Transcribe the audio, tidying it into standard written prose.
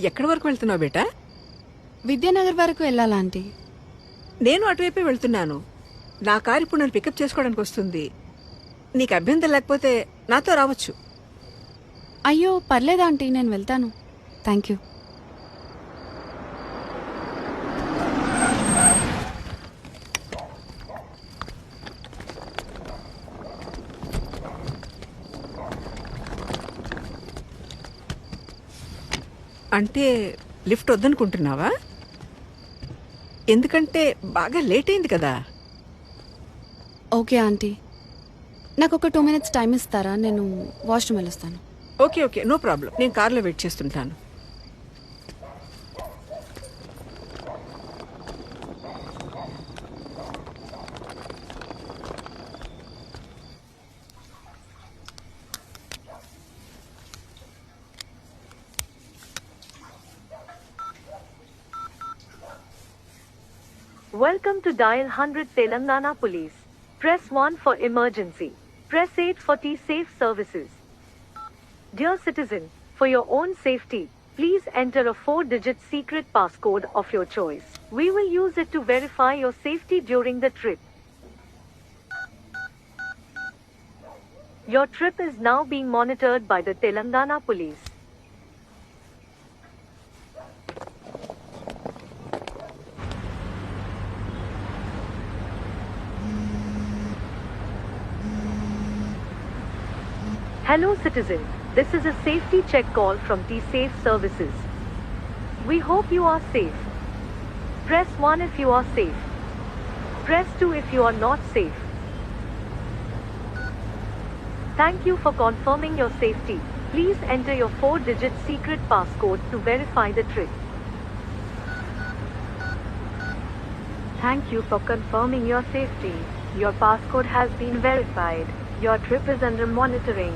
ఎక్కడి వరకు వెళ్తున్నావు బేటా? విద్యానగర్ వరకు వెళ్ళాలా ఆంటీ? నేను అటువైపే వెళ్తున్నాను. నా కారు ఇప్పుడు నన్ను పికప్ చేసుకోవడానికి వస్తుంది. నీకు అభ్యంతరం లేకపోతే నాతో రావచ్చు. అయ్యో పర్లేదు ఆంటీ, నేను వెళ్తాను. Thank you. అంటే లిఫ్ట్ వద్దనుకుంటున్నావా? ఎందుకంటే బాగా లేట్ అయింది కదా. ఓకే ఆంటీ, నాకు ఒక 2 minutes టైం ఇస్తారా? నేను వాష్రూమ్ వెళ్ళొస్తాను. Okay okay, no problem. నేను కార్లో వెయిట్ చేస్తుంటాను. Welcome to Dial 100 Telangana Police. Press 1 for emergency. Press 8 for T-Safe services. Dear citizen, for your own safety, please enter a 4-digit secret passcode of your choice. We will use it to verify your safety during the trip. Your trip is now being monitored by the Telangana Police. Hello citizen, this is a safety check call from T-Safe services. We hope you are safe. Press 1 if you are safe. Press 2 if you are not safe. Thank you for confirming your safety. Please enter your 4-digit secret passcode to verify the trip. Thank you for confirming your safety. Your passcode has been verified. Your trip is under monitoring.